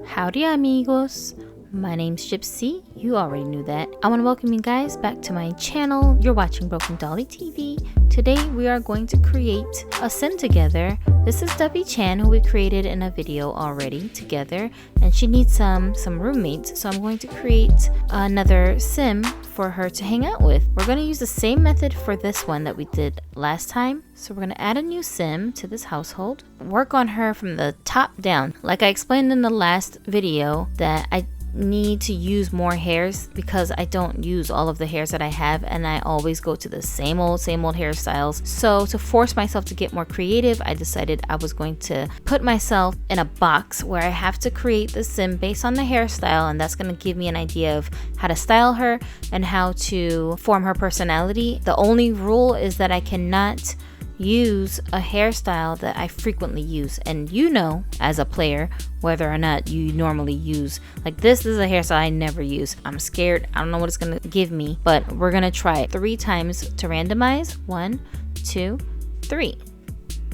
Howdy amigos, my name's Gypsy, you already knew that. I want to welcome you guys back to my channel. You're watching Broken Dolly TV. Today we are going to create a sim together. This is Debbie Chan, who we created in a video already together, and she needs some roommates, so I'm going to create another sim for her to hang out with. We're going to use the same method for this one that we did last time. So we're going to add a new sim to this household, work on her from the top down. Like I explained in the last video that I need to use more hairs because I don't use all of the hairs that I have, and I always go to the same old hairstyles. So to force myself to get more creative, I decided I was going to put myself in a box where I have to create the sim based on the hairstyle, and that's going to give me an idea of how to style her and how to form her personality. The only rule is that I cannot use a hairstyle that I frequently use, and you know as a player whether or not you normally use. Like this is a hairstyle I never use. I'm scared, I don't know what it's gonna give me, but we're gonna try it 3 times to randomize. 1, 2, 3.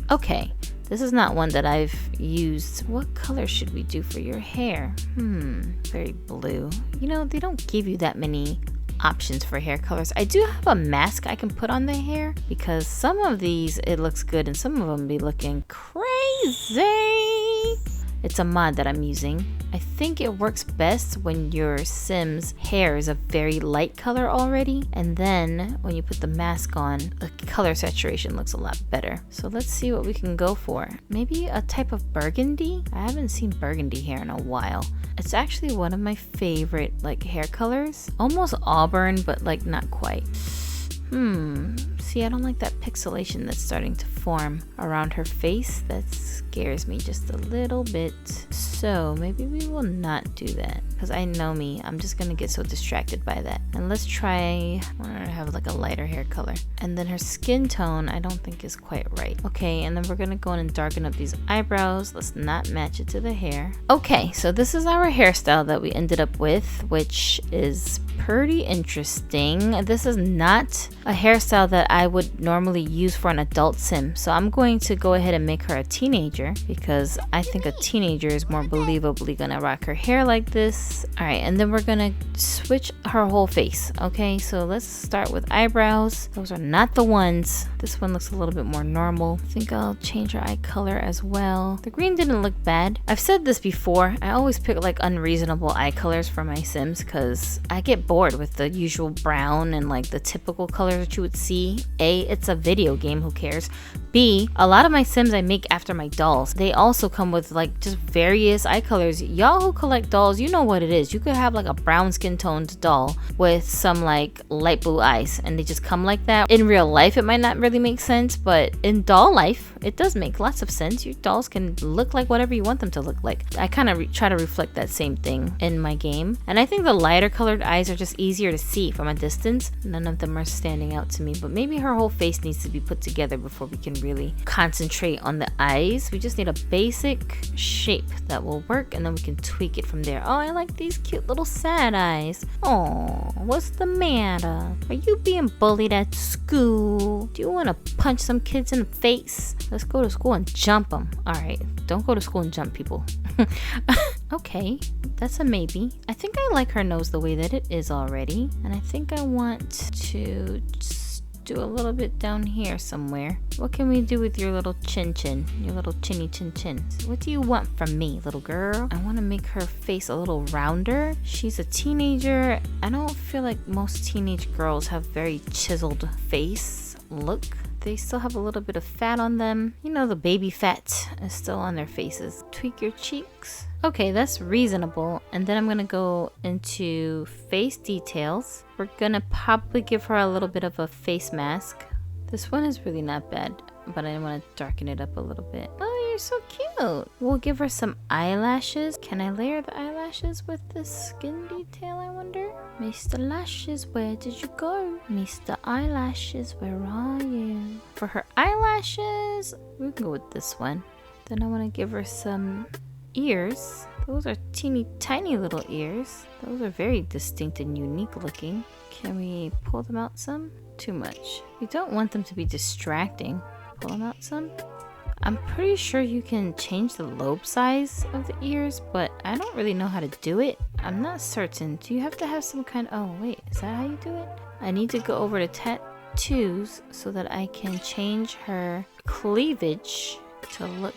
Okay, this is not one that I've used. What color should we do for your hair? Very blue. You know, they don't give you that many options for hair colors. I do have a mask I can put on the hair because some of these it looks good and some of them be looking crazy. It's a mod that I'm using. I think it works best when your sim's hair is a very light color already, and then when you put the mask on, the color saturation looks a lot better. So let's see what we can go for. Maybe a type of burgundy? I haven't seen burgundy hair in a while. It's actually one of my favorite like hair colors. Almost auburn, but like not quite. See, I don't like that pixelation that's starting to form around her face. That scares me just a little bit. So maybe we will not do that, because I know me, I'm just gonna get so distracted by that. And let's try, I want her to have like a lighter hair color. And then her skin tone I don't think is quite right. Okay, and then we're gonna go in and darken up these eyebrows. Let's not match it to the hair. Okay, so this is our hairstyle that we ended up with, which is pretty interesting. This is not a hairstyle that I would normally use for an adult sim, so I'm going to go ahead and make her a teenager because I think a teenager is more believably gonna rock her hair like this. All right, and then we're gonna switch her whole face. Okay, so let's start with eyebrows. Those are not the ones. This one looks a little bit more normal. I think I'll change her eye color as well. The green didn't look bad. I've said this before, I always pick like unreasonable eye colors for my sims because I get bored with the usual brown and like the typical colors that you would see. A, it's a video game, who cares? B, a lot of my sims I make after my dolls, they also come with like just various eye colors. Y'all who collect dolls, you know what it is. You could have like a brown skin toned doll with some like light blue eyes, and they just come like that. In real life it might not really make sense, but in doll life it does make lots of sense. Your dolls can look like whatever you want them to look like. I kind of try to reflect that same thing in my game, and I think the lighter colored eyes are just easier to see from a distance. None of them are standing out to me, but maybe her whole face needs to be put together before we can really concentrate on the eyes. We just need a basic shape that will work, and then we can tweak it from there. Oh, I like these cute little sad eyes. Oh, what's the matter? Are you being bullied at school? Do you want to punch some kids in the face? Let's go to school and jump them. All right, don't go to school and jump people. Okay, that's a maybe. I think I like her nose the way that it is already, and I think I want to just do a little bit down here somewhere. What can we do with your little chin, your little chinny chin? What do you want from me, little girl? I want to make her face a little rounder. She's a teenager. I don't feel like most teenage girls have very chiseled face look. They still have a little bit of fat on them. You know, the baby fat is still on their faces. Tweak your cheeks. Okay, that's reasonable. And then I'm gonna go into face details. We're gonna probably give her a little bit of a face mask. This one is really not bad, but I want to darken it up a little bit. Oh, you're so cute. We'll give her some eyelashes. Can I layer the eyelashes with this skin detail, I wonder? Mr. Lashes, where did you go? Mr. Eyelashes, where are you? For her eyelashes, we can go with this one. Then I want to give her some ears. Those are teeny tiny little ears. Those are very distinct and unique looking. Can we pull them out some? Too much. We don't want them to be distracting. Pull them out some. I'm pretty sure you can change the lobe size of the ears, but I don't really know how to do it. I'm not certain. Do you have to have some kind of... Oh, wait. Is that how you do it? I need to go over to tattoos so that I can change her cleavage to look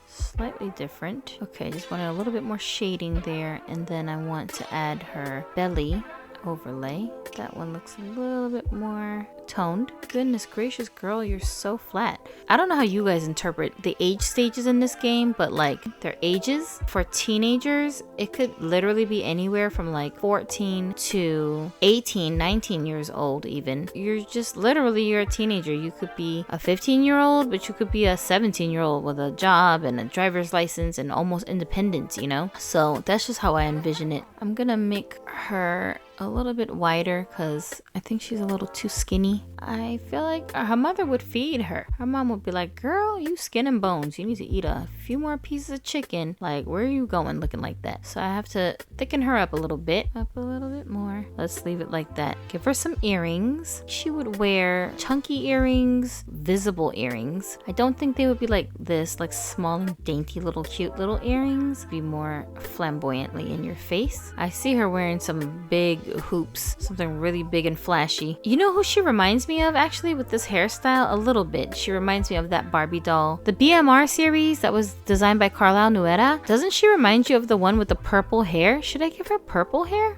slightly different. Okay, just wanted a little bit more shading there, and then I want to add her belly overlay. That one looks a little bit more toned. Goodness gracious, girl, you're so flat. I don't know how you guys interpret the age stages in this game, but like their ages for teenagers, it could literally be anywhere from like 14 to 18, 19 years old even. You're a teenager. You could be a 15-year-old, but you could be a 17-year-old with a job and a driver's license and almost independent, you know? So that's just how I envision it. I'm gonna make her a little bit wider because I think she's a little too skinny. I feel like her mother would feed her. Her mom would be like, girl, you skin and bones. You need to eat a few more pieces of chicken. Like, where are you going looking like that? So I have to thicken her up a little bit. Up a little bit more. Let's leave it like that. Give her some earrings. She would wear chunky earrings, visible earrings. I don't think they would be like this, like small and dainty little cute little earrings. Be more flamboyantly in your face. I see her wearing some big hoops, something really big and flashy. You know who she reminds me of actually with this hairstyle? A little bit. She reminds me of that Barbie doll. The BMR series that was designed by Carlisle Nuera. Doesn't she remind you of the one with the purple hair? Should I give her purple hair?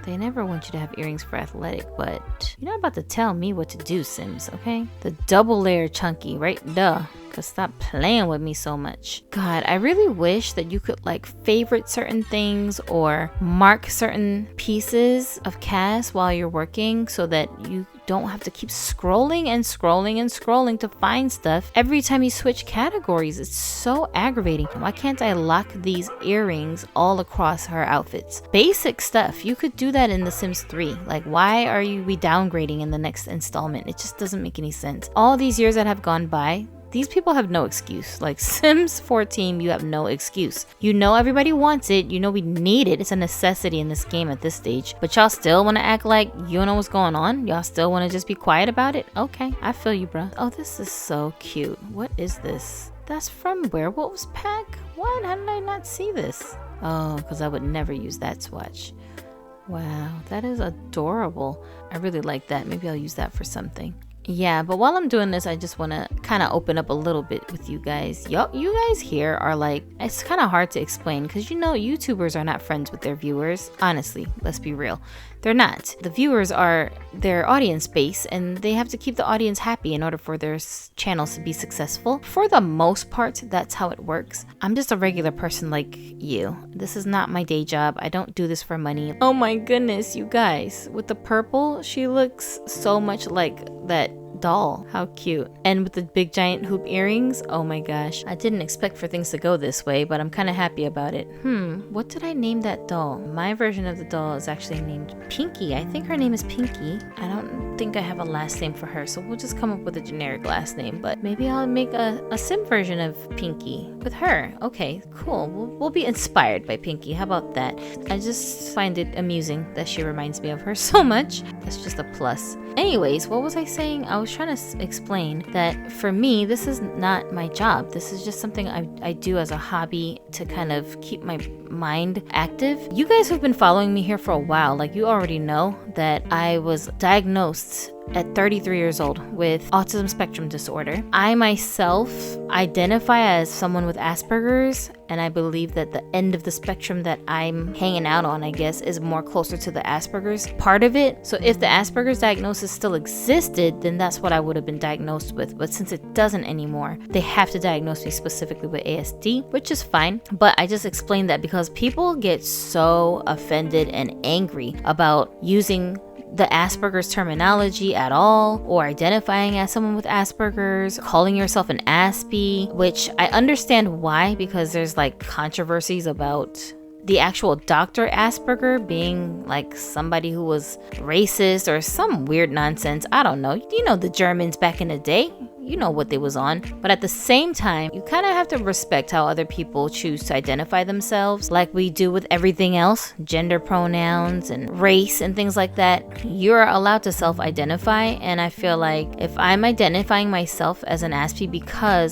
They never want you to have earrings for athletic, but you're not about to tell me what to do, Sims, okay? The double layer chunky, right? Duh. Cause stop playing with me so much. God, I really wish that you could like favorite certain things or mark certain pieces of CAS while you're working so that you don't have to keep scrolling and scrolling and scrolling to find stuff every time you switch categories. It's so aggravating. Why can't I lock these earrings all across her outfits? Basic stuff. You could do that in The Sims 3. Like, why are we downgrading in the next installment? It just doesn't make any sense. All these years that have gone by, these people have no excuse. Like Sims 14, you have no excuse. You know everybody wants it. You know we need it. It's a necessity in this game at this stage. But y'all still want to act like you don't know what's going on? Y'all still want to just be quiet about it? Okay, I feel you, bruh. Oh, this is so cute. What is this? That's from Werewolves Pack? What? How did I not see this? Oh, because I would never use that swatch. Wow, that is adorable. I really like that. Maybe I'll use that for something. Yeah, but while I'm doing this, I just want to kind of open up a little bit with you guys. You guys here are like, it's kind of hard to explain because you know YouTubers are not friends with their viewers. Honestly, let's be real. They're not. The viewers are their audience base and they have to keep the audience happy in order for their channels to be successful. For the most part, that's how it works. I'm just a regular person like you. This is not my day job. I don't do this for money. Oh my goodness, you guys. With the purple, she looks so much like that doll. How cute. And with the big giant hoop earrings, oh my gosh. I didn't expect for things to go this way, but I'm kind of happy about it. What did I name that doll? My version of the doll is actually named Pinky. I think her name is Pinky. I don't think I have a last name for her, so we'll just come up with a generic last name, but maybe I'll make a sim version of Pinky with her. Okay, cool. We'll be inspired by Pinky. How about that? I just find it amusing that she reminds me of her so much. That's just a plus. Anyways, what was I saying? I was trying to explain that for me, this is not my job. This is just something I do as a hobby to kind of keep my mind active. You guys who've been following me here for a while, like you already know that I was diagnosed at 33 years old with autism spectrum disorder. I myself identify as someone with Asperger's, and I believe that the end of the spectrum that I'm hanging out on, I guess, is more closer to the Asperger's part of it. So if the Asperger's diagnosis still existed, then that's what I would have been diagnosed with. But since it doesn't anymore, they have to diagnose me specifically with ASD, which is fine. But I just explained that because people get so offended and angry about using the Asperger's terminology at all, or identifying as someone with Asperger's, calling yourself an Aspie, which I understand why, because there's like controversies about the actual Dr. Asperger being like somebody who was racist or some weird nonsense. I don't know. You know, the Germans back in the day. you know what they was on. But at the same time, you kind of have to respect how other people choose to identify themselves, like we do with everything else, gender pronouns and race and things like that. You're allowed to self-identify, and I feel like if I'm identifying myself as an Aspie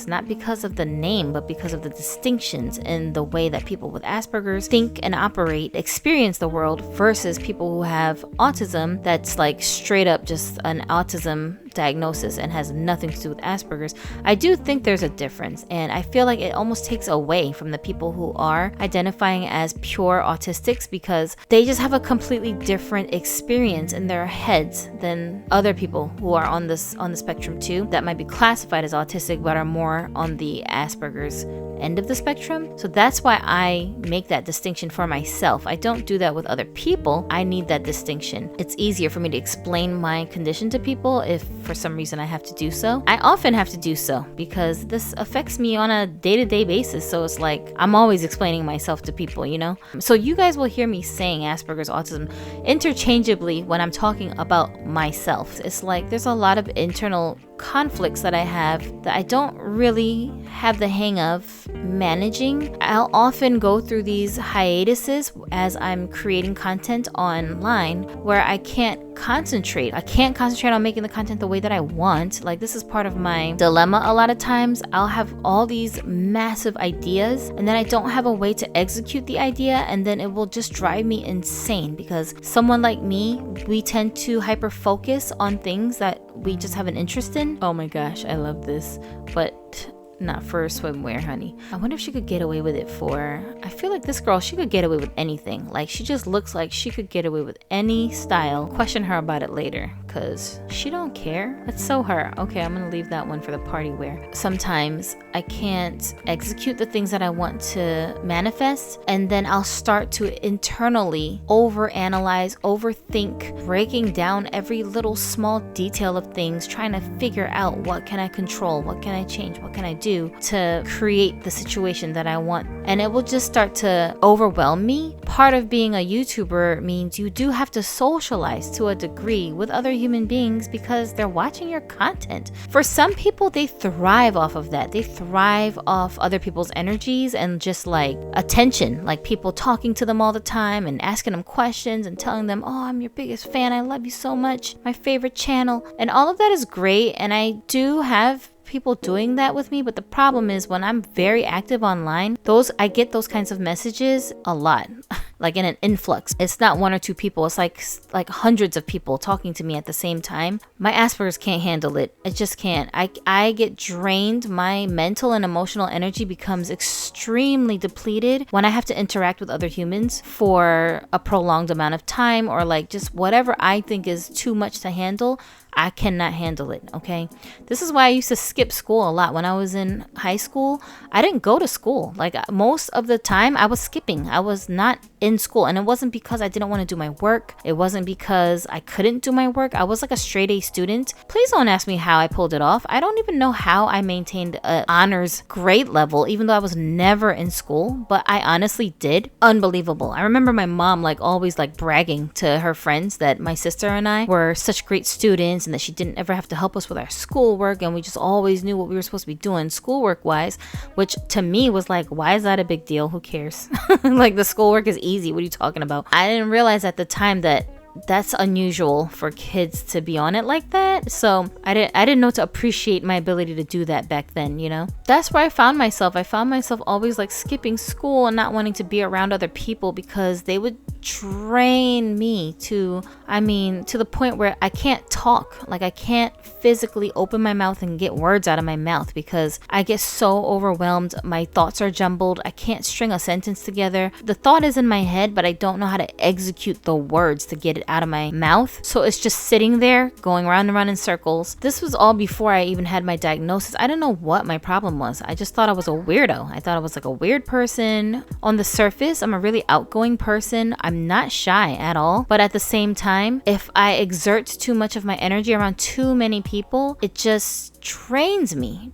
not because of the name, but because of the distinctions in the way that people with Asperger's think and operate, experience the world, versus people who have autism that's like straight up just an autism diagnosis and has nothing to do with Asperger's, I do think there's a difference. And I feel like it almost takes away from the people who are identifying as pure autistics, because they just have a completely different experience in their heads than other people who are on the spectrum too, that might be classified as autistic but are more on the Asperger's end of the spectrum. So that's why I make that distinction for myself. I don't do that with other people. I need that distinction. It's easier for me to explain my condition to people if for some reason I have to do so. I often have to do so because this affects me on a day-to-day basis. So it's like I'm always explaining myself to people, you know? So you guys will hear me saying Asperger's autism interchangeably when I'm talking about myself. It's like there's a lot of internal conflicts that I have that I don't really have the hang of managing. I'll often go through these hiatuses as I'm creating content online where I can't concentrate. I can't concentrate on making the content the way that I want. Like, this is part of my dilemma. A lot of times I'll have all these massive ideas and then I don't have a way to execute the idea, and then it will just drive me insane because someone like me, we tend to hyper focus on things that we just have an interest in. Oh my gosh, I love this, but not for swimwear, honey. I wonder if she could get away with it for, I feel like this girl, she could get away with anything. Like, she just looks like she could get away with any style. Question her about it later, because she don't care. That's so her. Okay, I'm gonna leave that one for the party wear. Sometimes I can't execute the things that I want to manifest, and then I'll start to internally overanalyze, overthink, breaking down every little small detail of things, trying to figure out what can I control, what can I change, what can I do to create the situation that I want. And it will just start to overwhelm me. Part of being a YouTuber means you do have to socialize to a degree with other human beings because they're watching your content. For some people, they thrive off of that. They thrive off other people's energies and just like attention, like people talking to them all the time and asking them questions and telling them, oh, I'm your biggest fan, I love you so much, my favorite channel. And all of that is great, and I do have people doing that with me, but the problem is when I'm very active online, I get those kinds of messages a lot. Like in an influx. It's not one or two people. It's like hundreds of people talking to me at the same time. My Asperger's can't handle it. It just can't. I get drained. My mental and emotional energy becomes extremely depleted when I have to interact with other humans for a prolonged amount of time, or like just whatever I think is too much to handle. I cannot handle it, okay? This is why I used to skip school a lot. When I was in high school, I didn't go to school. Like, most of the time, I was skipping. I was not in school. And it wasn't because I didn't want to do my work. It wasn't because I couldn't do my work. I was like a straight A student. Please don't ask me how I pulled it off. I don't even know how I maintained an honors grade level, even though I was never in school. But I honestly did. Unbelievable. I remember my mom always bragging to her friends that my sister and I were such great students, and that she didn't ever have to help us with our schoolwork, and we just always knew what we were supposed to be doing schoolwork wise, which to me was like, why is that a big deal? Who cares? Like, the schoolwork is easy. What are you talking about? I didn't realize at the time that that's unusual for kids to be on it like that. So I didn't know to appreciate my ability to do that back then, you know? That's where I found myself. I found myself always skipping school and not wanting to be around other people because they would drain me to the point where I can't talk. Like, I can't physically open my mouth and get words out of my mouth because I get so overwhelmed. My thoughts are jumbled. I can't string a sentence together. The thought is in my head, but I don't know how to execute the words to get it out of my mouth. So it's just sitting there going round and round in circles. This was all before I even had my diagnosis. I didn't know what my problem was. I just thought I was a weirdo. I thought I was like a weird person. On the surface, I'm a really outgoing person. I'm not shy at all. But at the same time, if I exert too much of my energy around too many people, it just drains me,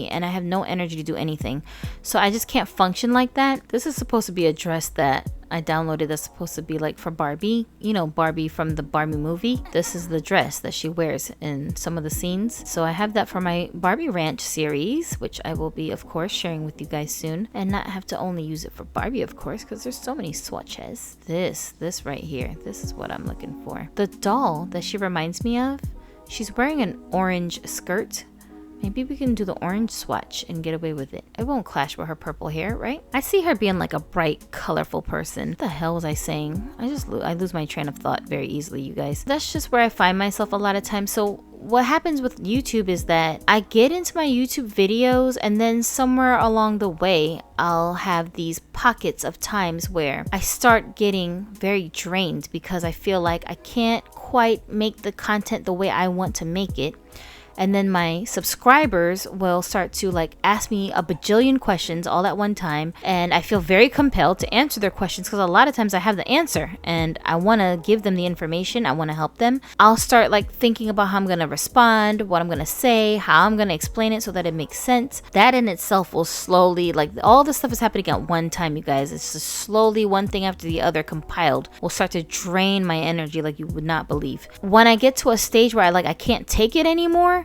and I have no energy to do anything. So I just can't function like that. This is supposed to be a dress that I downloaded that's supposed to be like for Barbie. You know, Barbie from the Barbie movie. This is the dress that she wears in some of the scenes. So I have that for my Barbie Ranch series, which I will be, of course, sharing with you guys soon. And not have to only use it for Barbie, of course, because there's so many swatches. This right here. This is what I'm looking for. The doll that she reminds me of, she's wearing an orange skirt. Maybe we can do the orange swatch and get away with it. It won't clash with her purple hair, right? I see her being like a bright, colorful person. What the hell was I saying? I lose my train of thought very easily, you guys. That's just where I find myself a lot of times. So what happens with YouTube is that I get into my YouTube videos and then somewhere along the way, I'll have these pockets of times where I start getting very drained because I feel like I can't quite make the content the way I want to make it. And then my subscribers will start to like ask me a bajillion questions all at one time. And I feel very compelled to answer their questions because a lot of times I have the answer and I want to give them the information. I want to help them. I'll start like thinking about how I'm going to respond, what I'm going to say, how I'm going to explain it so that it makes sense. That in itself will slowly, like all this stuff is happening at one time, you guys. It's just slowly one thing after the other compiled will start to drain my energy like you would not believe. When I get to a stage where I can't take it anymore,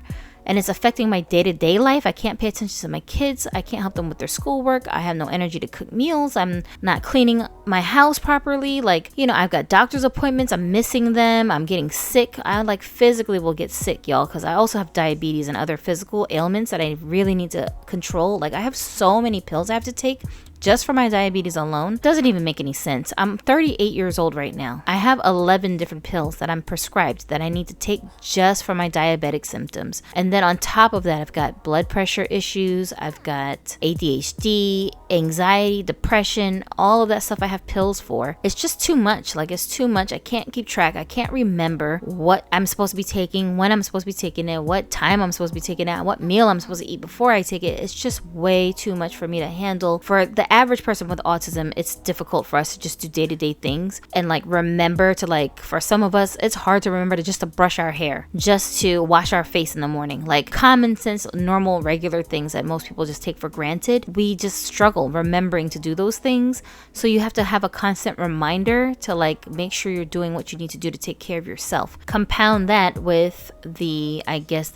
and it's affecting my day-to-day life. I can't pay attention to my kids. I can't help them with their schoolwork. I have no energy to cook meals. I'm not cleaning my house properly. I've got doctor's appointments. I'm missing them. I'm getting sick. I physically will get sick, y'all, because I also have diabetes and other physical ailments that I really need to control. I have so many pills I have to take just for my diabetes alone. Doesn't even make any sense. I'm 38 years old right now. I have 11 different pills that I'm prescribed that I need to take just for my diabetic symptoms. And then on top of that, I've got blood pressure issues. I've got ADHD, anxiety, depression, all of that stuff I have pills for. It's just too much. It's too much. I can't keep track. I can't remember what I'm supposed to be taking, when I'm supposed to be taking it, what time I'm supposed to be taking it, what meal I'm supposed to eat before I take it. It's just way too much for me to handle. For the average person with autism, it's difficult for us to just do day-to-day things and remember to for some of us, it's hard to remember to brush our hair, just to wash our face in the morning. Common sense, normal, regular things that most people just take for granted. We just struggle remembering to do those things. So you have to have a constant reminder to make sure you're doing what you need to do to take care of yourself. Compound that with the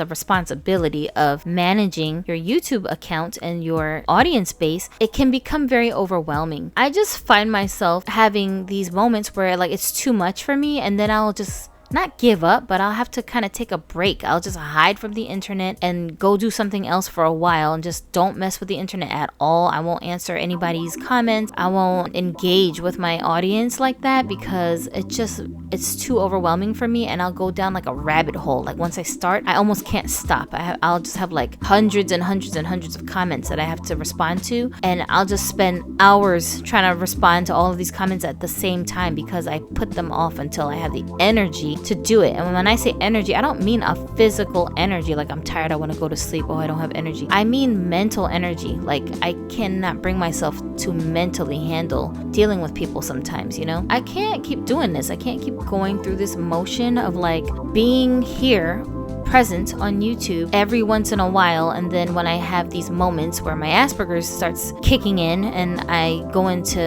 responsibility of managing your YouTube account and your audience base. It can become very overwhelming. I just find myself having these moments where it's too much for me, and then I'll just not give up, but I'll have to kind of take a break. I'll just hide from the internet and go do something else for a while and just don't mess with the internet at all. I won't answer anybody's comments. I won't engage with my audience like that because it's too overwhelming for me, and I'll go down a rabbit hole. Once I start, I almost can't stop. I'll just have hundreds and hundreds and hundreds of comments that I have to respond to, and I'll just spend hours trying to respond to all of these comments at the same time because I put them off until I have the energy to do it. And when I say energy, I don't mean a physical energy I'm tired, I want to go to sleep, I don't have energy. I mean mental energy. I cannot bring myself to mentally handle dealing with people sometimes, I can't keep doing this. I can't keep going through this motion of being here present on YouTube every once in a while, and then when I have these moments where my Asperger's starts kicking in and I go into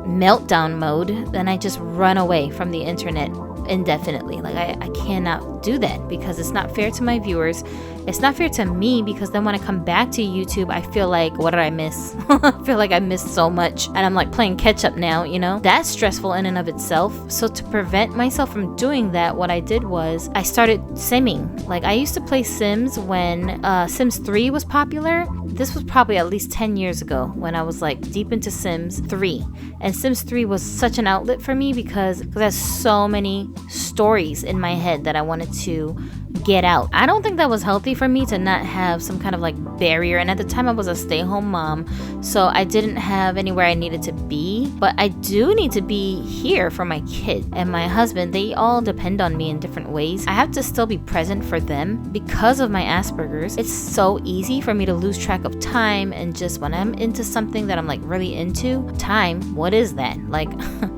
meltdown mode, then I just run away from the internet indefinitely. I cannot do that because it's not fair to my viewers. It's not fair to me because then when I come back to YouTube, I feel what did I miss? I feel I missed so much and I'm playing catch up now, That's stressful in and of itself. So to prevent myself from doing that, what I did was I started simming. I used to play Sims when Sims 3 was popular. This was probably at least 10 years ago when I was deep into Sims 3. And Sims 3 was such an outlet for me because there's so many stories in my head that I wanted to get out. I don't think that was healthy for me to not have some kind of barrier. And at the time I was a stay-home mom, so I didn't have anywhere I needed to be. But I do need to be here for my kid and my husband. They all depend on me in different ways. I have to still be present for them because of my Asperger's. It's so easy for me to lose track of time, and just when I'm into something that I'm really into, time, what is that?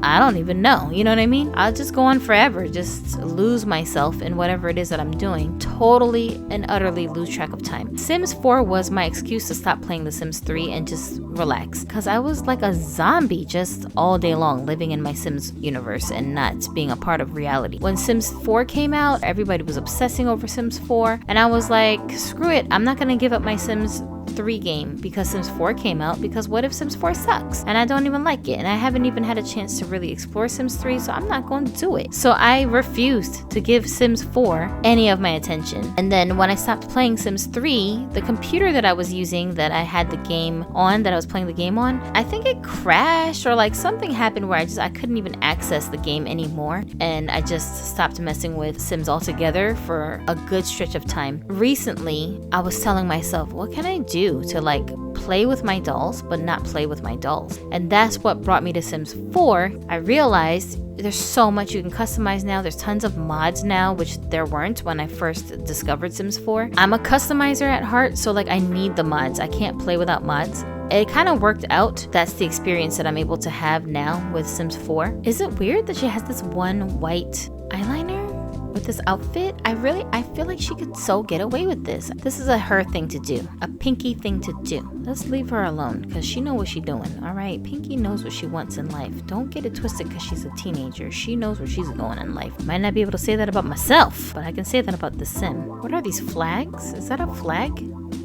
I don't even know. You know what I mean? I'll just go on forever, just lose myself in whatever it is that I'm doing. doing, totally and utterly lose track of time. Sims 4 was my excuse to stop playing The Sims 3 and just relax, because I was like a zombie just all day long living in my Sims universe and not being a part of reality. When Sims 4 came out, everybody was obsessing over Sims 4, and I was like, screw it, I'm not gonna give up my Sims 3 game because Sims 4 came out, because what if Sims 4 sucks and I don't even like it, and I haven't even had a chance to really explore Sims 3, so I'm not going to do it. So I refused to give Sims 4 any of my attention. And then when I stopped playing Sims 3, the computer that I was using, that I had the game on, that I was playing the game on, I think it crashed, or like something happened where I couldn't even access the game anymore, and I just stopped messing with Sims altogether for a good stretch of time. Recently, I was telling myself, what can I do to like play with my dolls but not play with my dolls? And that's what brought me to Sims 4. I realized there's so much you can customize now. There's tons of mods now, which there weren't when I first discovered Sims 4. I'm a customizer at heart, so like I need the mods. I can't play without mods. It kind of worked out. That's the experience that I'm able to have now with Sims 4. Is it weird that she has this one white eyeliner with this outfit? I feel like she could so get away with this. This is a her thing to do, a Pinky thing to do. Let's leave her alone, because she knows what she's doing. All right, Pinky knows what she wants in life. Don't get it twisted because she's a teenager. She knows where she's going in life. Might not be able to say that about myself, but I can say that about the Sim. What are these flags? Is that a flag?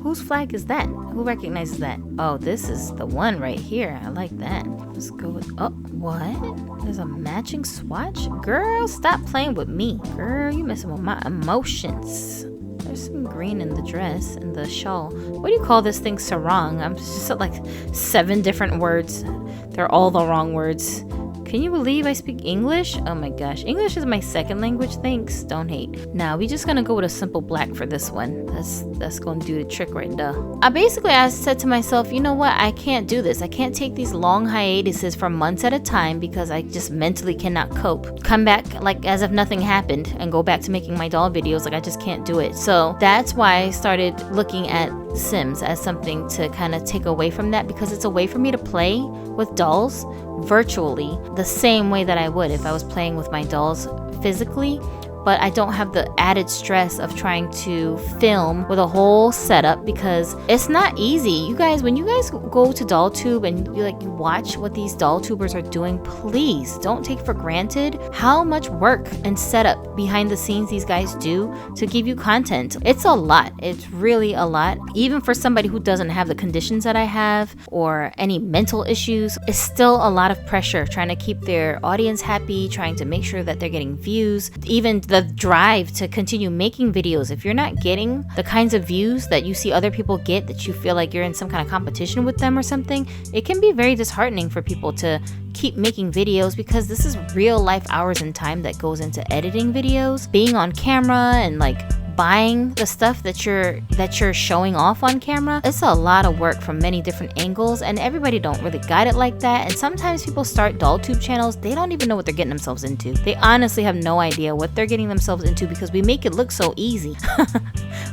Whose flag is that? Who recognizes that? Oh, this is the one right here. I like that. Let's go with, oh, what? There's a matching swatch? Girl, stop playing with me. Girl, you messing with my emotions. There's some green in the dress and the shawl. What do you call this thing? Sarong. I'm just like 7 different words. They're all the wrong words. Can you believe I speak English? Oh my gosh. English is my second language, thanks. Don't hate. Now, we just gonna go with a simple black for this one. That's gonna do the trick right there. I said to myself, you know what? I can't do this. I can't take these long hiatuses for months at a time because I just mentally cannot cope. Come back like as if nothing happened and go back to making my doll videos. Like, I just can't do it. So that's why I started looking at Sims as something to kind of take away from that, because it's a way for me to play with dolls virtually the same way that I would if I was playing with my dolls physically, but I don't have the added stress of trying to film with a whole setup, because it's not easy. You guys, when you guys go to DollTube and you watch what these DollTubers are doing, please don't take for granted how much work and setup behind the scenes these guys do to give you content. It's a lot. It's really a lot. Even for somebody who doesn't have the conditions that I have or any mental issues, it's still a lot of pressure trying to keep their audience happy, trying to make sure that they're getting views, even the drive to continue making videos. If you're not getting the kinds of views that you see other people get, that you feel like you're in some kind of competition with them or something, it can be very disheartening for people to keep making videos, because this is real life hours and time that goes into editing videos, being on camera, and like buying the stuff that you're showing off on camera. It's a lot of work from many different angles, and everybody don't really guide it like that. And sometimes people start DollTube channels, they don't even know what they're getting themselves into. They honestly have no idea what they're getting themselves into, because we make it look so easy.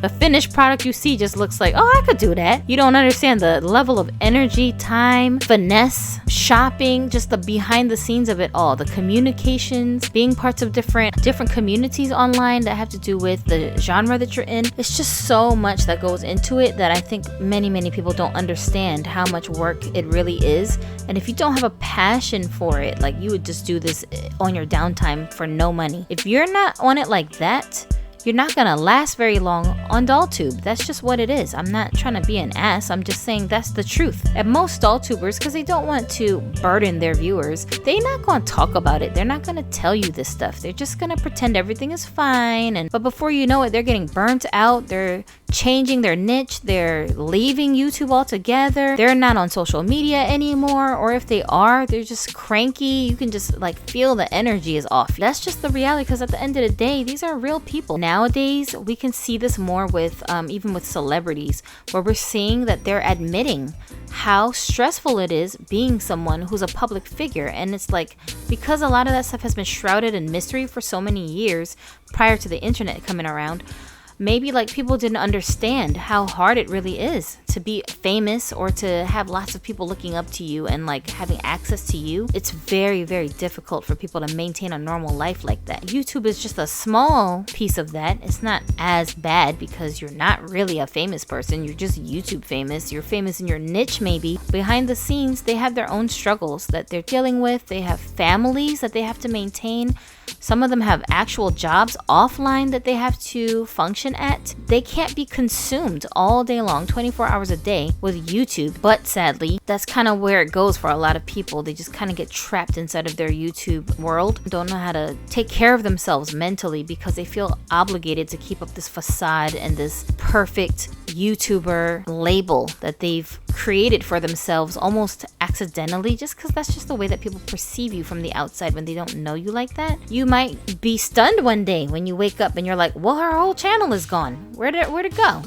The finished product you see just looks like, oh, I could do that. You don't understand the level of energy, time, finesse, shopping, just the behind the scenes of it all, the communications, being parts of different communities online that have to do with the genre that you're in. It's just so much that goes into it that I think many people don't understand how much work it really is. And if you don't have a passion for it, like you would just do this on your downtime for no money. If you're not on it like that, you're not gonna last very long on DollTube. That's just what it is. I'm not trying to be an ass. I'm just saying that's the truth. And most DollTubers, because they don't want to burden their viewers, they're not gonna talk about it. They're not gonna tell you this stuff. They're just gonna pretend everything is fine. But before you know it, they're getting burnt out. They're changing their niche. They're leaving YouTube altogether. They're not on social media anymore. Or if they are, they're just cranky. You can just feel the energy is off. That's just the reality, because at the end of the day, these are real people. Nowadays, we can see this more with even with celebrities, where we're seeing that they're admitting how stressful it is being someone who's a public figure. And it's because a lot of that stuff has been shrouded in mystery for so many years prior to the internet coming around, maybe like people didn't understand how hard it really is to be famous or to have lots of people looking up to you and like having access to you. It's very, very difficult for people to maintain a normal life like that. YouTube is just a small piece of that. It's not as bad because you're not really a famous person. You're just YouTube famous. You're famous in your niche maybe. Behind the scenes, they have their own struggles that they're dealing with. They have families that they have to maintain. Some of them have actual jobs offline that they have to function at. They can't be consumed all day long, 24 hours a day with YouTube. But sadly, that's kind of where it goes for a lot of people. They just kind of get trapped inside of their YouTube world, don't know how to take care of themselves mentally because they feel obligated to keep up this facade and this perfect YouTuber label that they've created for themselves almost accidentally, just because that's just the way that people perceive you from the outside when they don't know you like that. You might be stunned one day when you wake up and you're like, well, her whole channel is gone. Where'd it go?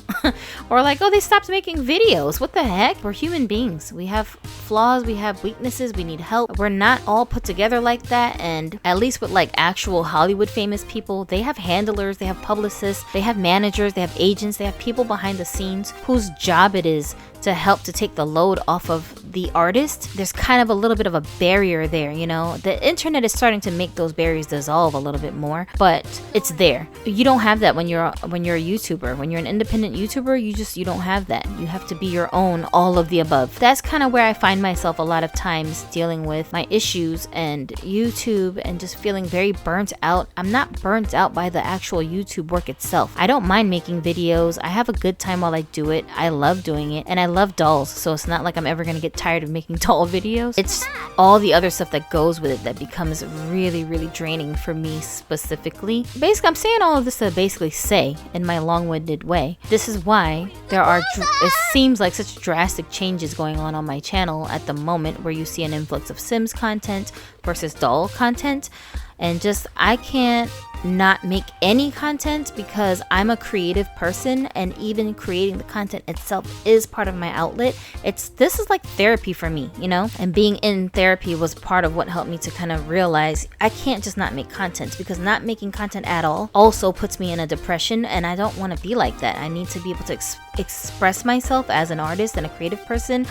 Or like, oh, they stopped making videos. What the heck? We're human beings. We have flaws, we have weaknesses, we need help. We're not all put together like that. And at least with like actual Hollywood famous people, they have handlers, they have publicists, they have managers, they have agents, they have people behind the scenes whose job it is to help to take the load off of the artist. There's kind of a little bit of a barrier there, you know. The internet is starting to make those barriers dissolve a little bit more, but it's there. You don't have that when you're a YouTuber. When you're an independent YouTuber, you don't have that. You have to be your own, all of the above. That's kind of where I find myself a lot of times dealing with my issues and YouTube and just feeling very burnt out. I'm not burnt out by the actual YouTube work itself. I don't mind making videos. I have a good time while I do it. I love doing it, and I love dolls, so it's not like I'm ever gonna get tired of making doll videos. It's all the other stuff that goes with it that becomes really, really draining for me specifically. Basically, I'm saying all of this to basically say, in my long-winded way, this is why there are, it seems like such drastic changes going on my channel at the moment, where you see an influx of Sims content versus doll content. And just, I can't not make any content because I'm a creative person, and even creating the content itself is part of my outlet. This is like therapy for me, you know? And being in therapy was part of what helped me to kind of realize I can't just not make content, because not making content at all also puts me in a depression, and I don't want to be like that. I need to be able to express myself as an artist and a creative person.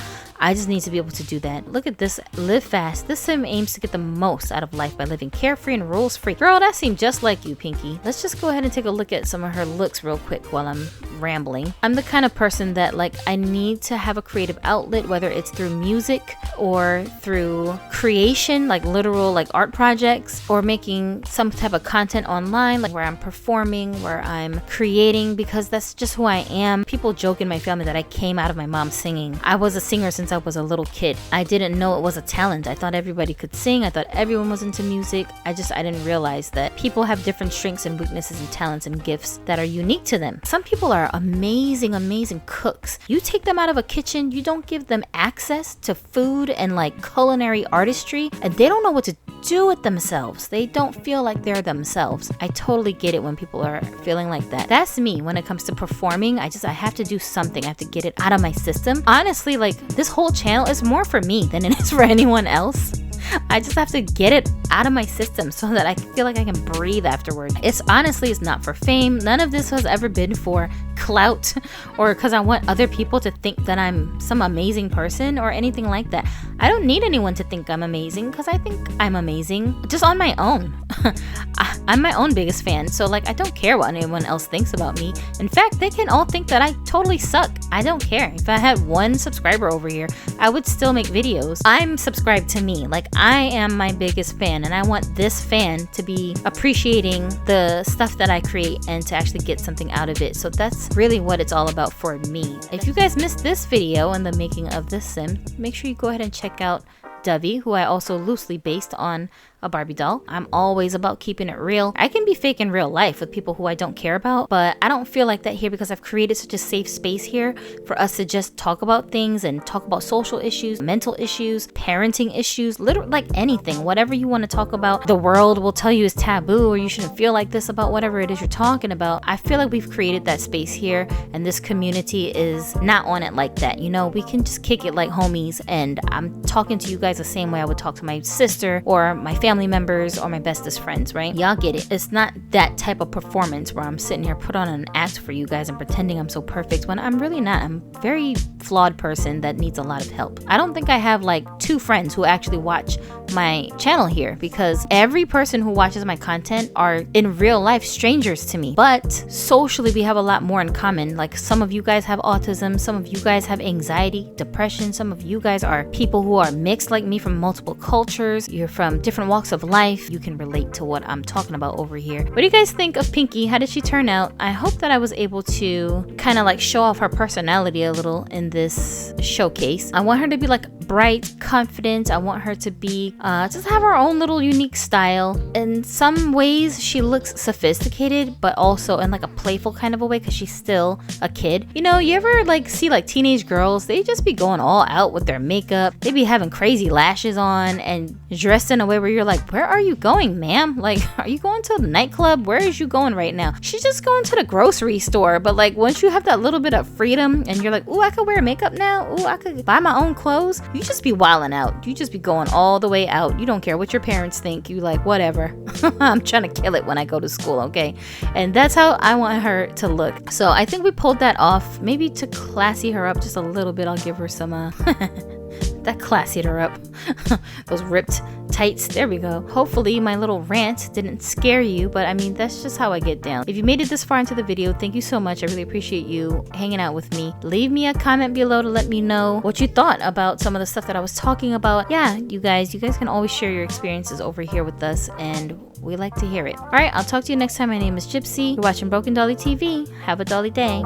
I just need to be able to do that. Look at this, live fast. This sim aims to get the most out of life by living carefree and rules free. Girl, that seemed just like you, Pinky. Let's just go ahead and take a look at some of her looks real quick while I'm rambling. I'm the kind of person that like, I need to have a creative outlet, whether it's through music or through creation, like literal like art projects, or making some type of content online, like where I'm performing, where I'm creating, because that's just who I am. People joke in my family that I came out of my mom singing. I was a singer since I was a little kid. I didn't know it was a talent. I thought everybody could sing. I thought everyone was into music. I didn't realize that people have different strengths and weaknesses and talents and gifts that are unique to them. Some people are amazing cooks. You take them out of a kitchen, you don't give them access to food and like culinary artistry, and they don't know what to do with themselves. They don't feel like they're themselves. I totally get it when people are feeling like that. That's me when it comes to performing. I have to do something. I have to get it out of my system. Honestly, like, this whole channel is more for me than it is for anyone else. I just have to get it out of my system so that I feel like I can breathe afterward. It's not for fame. None of this has ever been for clout or because I want other people to think that I'm some amazing person or anything like that. I don't need anyone to think I'm amazing, because I think I'm amazing just on my own. I'm my own biggest fan, so like, I don't care what anyone else thinks about me. In fact, they can all think that I totally suck. I don't care. If I had 1 subscriber over here, I would still make videos. I'm subscribed to me. Like, I am my biggest fan, and I want this fan to be appreciating the stuff that I create and to actually get something out of it. So that's really what it's all about for me. If you guys missed this video and the making of this sim, make sure you go ahead and check out Dovey, who I also loosely based on a Barbie doll. I'm always about keeping it real. I can be fake in real life with people who I don't care about, but I don't feel like that here, because I've created such a safe space here for us to just talk about things and talk about social issues, mental issues, parenting issues, literally like anything, whatever you want to talk about. The world will tell you is taboo, or you shouldn't feel like this about whatever it is you're talking about. I feel like we've created that space here, and this community is not on it like that. You know, we can just kick it like homies, and I'm talking to you guys the same way I would talk to my sister or my family family members or my bestest friends, right? Y'all get it. It's not that type of performance where I'm sitting here put on an act for you guys and pretending I'm so perfect when I'm really not. I'm a very flawed person that needs a lot of help. I don't think I have like 2 friends who actually watch my channel here, because every person who watches my content are in real life strangers to me, but socially we have a lot more in common. Like, some of you guys have autism, some of you guys have anxiety, depression, some of you guys are people who are mixed like me from multiple cultures, you're from different walks of life. You can relate to what I'm talking about over here. What do you guys think of Pinky? How did she turn out? I hope that I was able to kind of like show off her personality a little in this showcase. I want her to be like bright, confident. I want her to be just have her own little unique style. In some ways she looks sophisticated, but also in like a playful kind of a way, because she's still a kid. You know, you ever like see like teenage girls, they just be going all out with their makeup, they be having crazy lashes on and dressed in a way where you're like, where are you going, ma'am? Like, are you going to the nightclub? Where is you going right now? She's just going to the grocery store. But like, once you have that little bit of freedom and you're like, ooh, I could wear makeup now, ooh, I could buy my own clothes, you just be wilding out. You just be going all the way out. You don't care what your parents think. You like, whatever. I'm trying to kill it when I go to school, okay? And that's how I want her to look. So I think we pulled that off. Maybe to classy her up just a little bit, I'll give her some that classied her up. Those ripped tights. There we go. Hopefully my little rant didn't scare you, but I mean, that's just how I get down. If you made it this far into the video, thank you so much. I really appreciate you hanging out with me. Leave me a comment below to let me know what you thought about some of the stuff that I was talking about. Yeah, you guys can always share your experiences over here with us, and we like to hear it. All right, I'll talk to you next time. My name is Gypsy. You're watching Broken Dolly TV. Have a dolly day.